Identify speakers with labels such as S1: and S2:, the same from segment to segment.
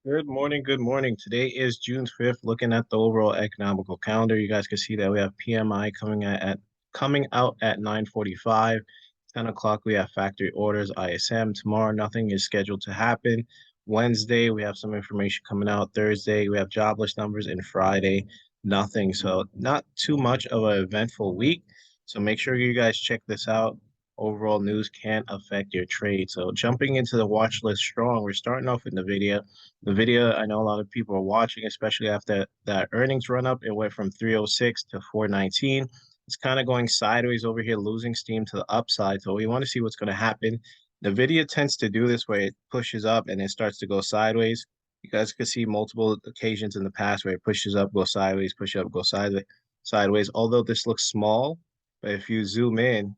S1: Good morning. Good morning. Today is June 5th. Looking at the overall economical calendar, you guys can see that we have PMI coming out at 9:45. 10 o'clock, we have factory orders, ISM. Tomorrow, nothing is scheduled to happen. Wednesday, we have some information coming out. Thursday, we have jobless numbers, and Friday, nothing. So not too much of an eventful week. So make sure you guys check this out. Overall news can affect your trade. So jumping into the watch list strong, we're starting off with NVIDIA. NVIDIA, I know a lot of people are watching, especially after that earnings run up. It went from 306 to 419. It's kind of going sideways over here, losing steam to the upside. So we want to see what's going to happen. NVIDIA tends to do this where it pushes up and it starts to go sideways. You guys could see multiple occasions in the past where it pushes up, go sideways, push up, go sideways. Although this looks small, but if you zoom in,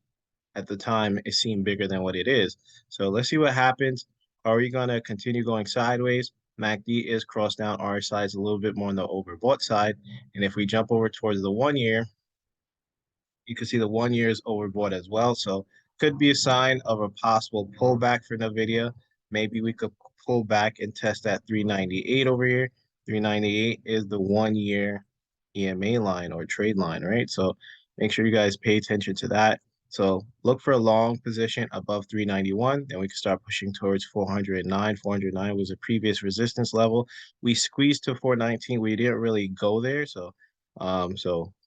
S1: at the time, it seemed bigger than what it is. So let's see what happens. Are we going to continue going sideways? MACD is crossed down. RSI is a little bit more on the overbought side. And if we jump over towards the 1 year, you can see the 1 year is overbought as well. So could be a sign of a possible pullback for NVIDIA. Maybe we could pull back and test that 398 over here. 398 is the 1 year EMA line or trade line, right? So make sure you guys pay attention to that. So look for a long position above 391. Then we can start pushing towards 409. 409 was a previous resistance level. We squeezed to 419. We didn't really go there. So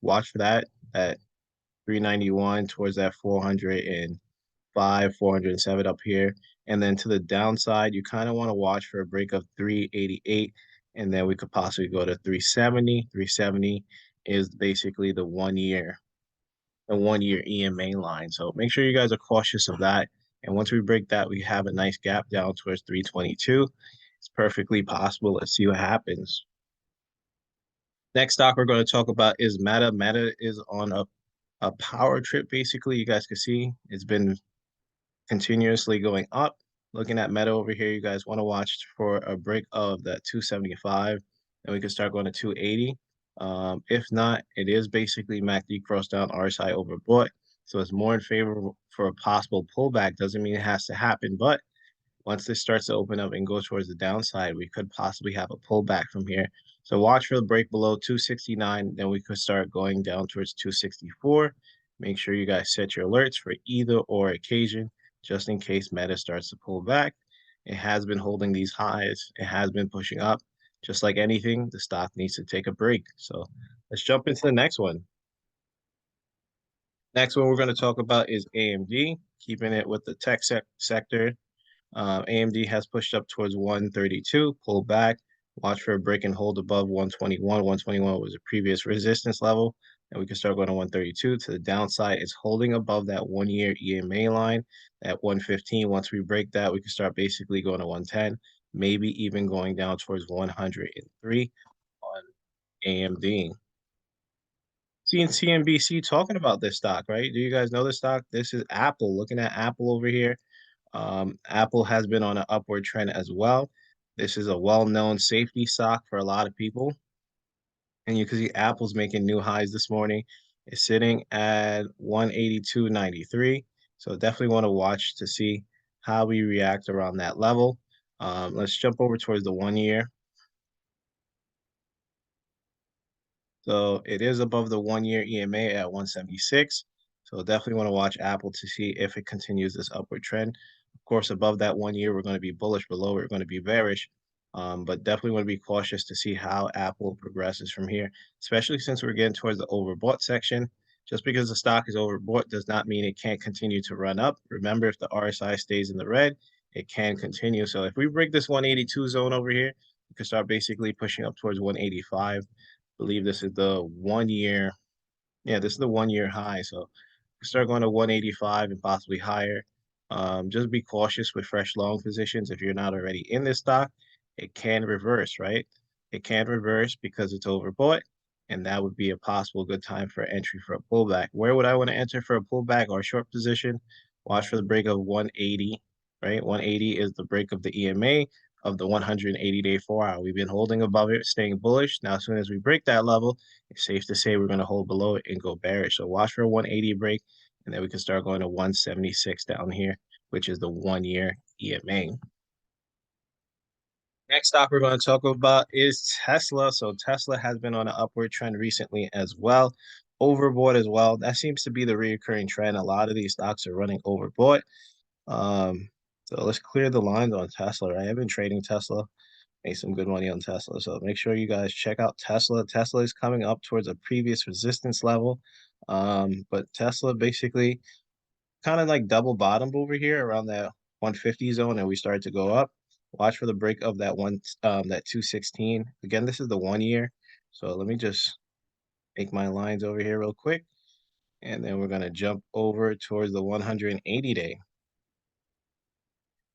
S1: watch for that. At 391 towards that 405, 407 up here. And then to the downside, you kind of want to watch for a break of 388. And then we could possibly go to 370. 370 is basically the 1 year EMA line. So make sure you guys are cautious of that. And once we break that, we have a nice gap down towards 322. It's perfectly possible. Let's see what happens. Next stock we're going to talk about is Meta. Meta is on a power trip, basically. You guys can see it's been continuously going up. Looking at Meta over here, you guys want to watch for a break of that 275, and we can start going to 280. If not, it is basically MACD cross down, RSI overbought. So it's more in favor for a possible pullback. Doesn't mean it has to happen, but once this starts to open up and go towards the downside, we could possibly have a pullback from here. So watch for the break below 269, then we could start going down towards 264. Make sure you guys set your alerts for either or occasion, just in case Meta starts to pull back. It has been holding these highs. It has been pushing up. Just like anything, the stock needs to take a break. So let's jump into the next one. Next one we're going to talk about is AMD, keeping it with the tech sector. AMD has pushed up towards 132, pulled back. Watch for a break and hold above 121. 121 was a previous resistance level. And we can start going to 132. To the downside, it's holding above that 1 year EMA line at 115. Once we break that, we can start basically going to 110, maybe even going down towards 103 on AMD. Seeing CNBC talking about this stock, right? Do you guys know this stock? This is Apple. Looking at Apple over here. Apple has been on an upward trend as well. This is a well-known safety stock for a lot of people. And you can see Apple's making new highs this morning. It's sitting at 182.93. So definitely want to watch to see how we react around that level. Let's jump over towards the 1 year. So it is above the 1 year EMA at 176. So definitely want to watch Apple to see if it continues this upward trend. Of course, above that 1 year, we're going to be bullish. Below, we're going to be bearish. But definitely want to be cautious to see how Apple progresses from here, especially since we're getting towards the overbought section. Just because the stock is overbought does not mean it can't continue to run up. Remember, if the RSI stays in the red, it can continue. So if we break this 182 zone over here, we can start basically pushing up towards 185. Believe this is the 1 year. Yeah, this is the 1 year high. So we start going to 185 and possibly higher. Just be cautious with fresh long positions. If you're not already in this stock, it can reverse, right? It can reverse because it's overbought, and that would be a possible good time for entry for a pullback. Where would I want to enter for a pullback or a short position? Watch for the break of 180, right? 180 is the break of the EMA of the 180-day 4 hour. We've been holding above it, staying bullish. Now, as soon as we break that level, it's safe to say we're going to hold below it and go bearish. So watch for a 180 break, and then we can start going to 176 down here, which is the 1 year EMA. Next stock we're going to talk about is Tesla. So Tesla has been on an upward trend recently as well. Overbought as well. That seems to be the recurring trend. A lot of these stocks are running overbought. So let's clear the lines on Tesla, right? I've been trading Tesla, made some good money on Tesla. So make sure you guys check out Tesla. Tesla is coming up towards a previous resistance level. But Tesla basically kind of like double bottomed over here around that 150 zone, and we started to go up. Watch for the break of that 216. Again, this is the 1 year. So let me just make my lines over here real quick, and then we're gonna jump over towards the 180 day.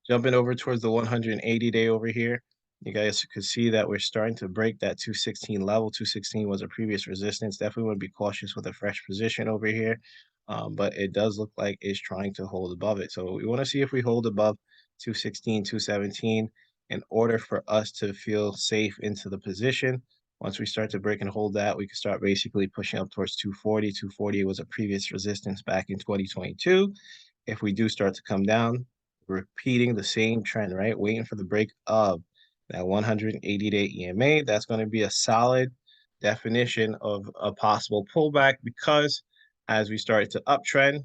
S1: Jumping over towards the 180 day over here, you guys could see that we're starting to break that 216 level. 216 was a previous resistance. Definitely want to be cautious with a fresh position over here. But it does look like it's trying to hold above it. So we want to see if we hold above 216, 217 in order for us to feel safe into the position. Once we start to break and hold that, we can start basically pushing up towards 240. 240 was a previous resistance back in 2022. If we do start to come down, repeating the same trend, right? Waiting for the break of that 180-day EMA. That's going to be a solid definition of a possible pullback because as we start to uptrend,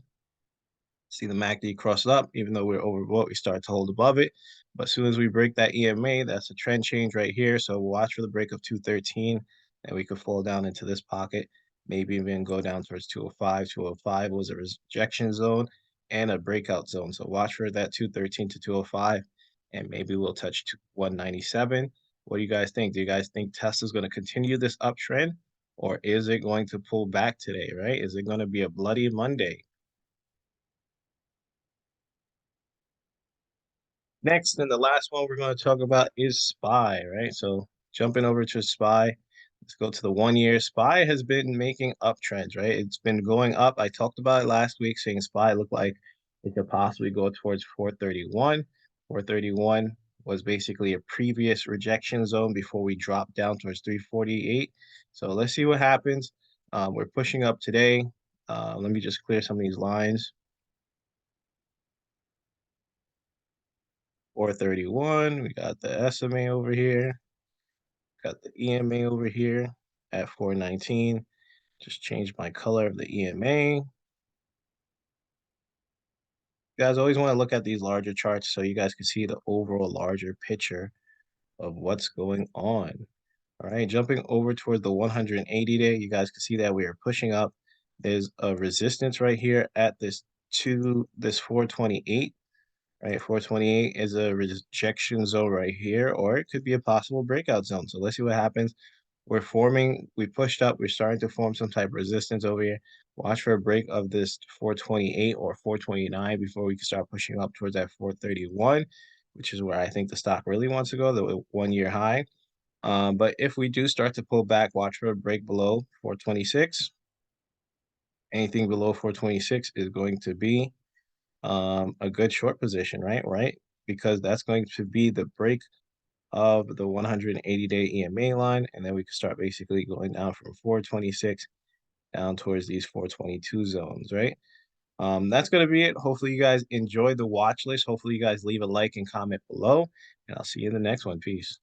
S1: see the MACD cross up, even though we're overbought, we start to hold above it. But as soon as we break that EMA, that's a trend change right here. So we'll watch for the break of 213, and we could fall down into this pocket, maybe even go down towards 205. 205 was a rejection zone and a breakout zone. So watch for that 213 to 205, and maybe we'll touch 197. What do you guys think? Do you guys think Tesla's going to continue this uptrend, or is it going to pull back today, right? Is it going to be a bloody Monday? Next and the last one we're going to talk about is SPY, right? So jumping over to SPY, let's go to the 1 year. SPY has been making uptrends, right? It's been going up. I talked about it last week, saying SPY looked like it could possibly go towards 431. 431 was basically a previous rejection zone before we dropped down towards 348. So let's see what happens. We're pushing up today. Let me just clear some of these lines. 431. We got the SMA over here. Got the EMA over here at 419. Just changed my color of the EMA. You guys always want to look at these larger charts so you guys can see the overall larger picture of what's going on. All right, jumping over towards the 180 day, you guys can see that we are pushing up. There's a resistance right here at this 428. Right, 428 is a rejection zone right here, or it could be a possible breakout zone. So let's see what happens. We pushed up, we're starting to form some type of resistance over here. Watch for a break of this 428 or 429 before we can start pushing up towards that 431, which is where I think the stock really wants to go, the 1 year high. But if we do start to pull back, watch for a break below 426. Anything below 426 is going to be a good short position, right? Because that's going to be the break of the 180-day EMA line, and then we can start basically going down from 426 down towards these 422 zones, right? That's going to be it. Hopefully you guys enjoyed the watch list. Hopefully you guys leave a like and comment below, and I'll see you in the next one. Peace.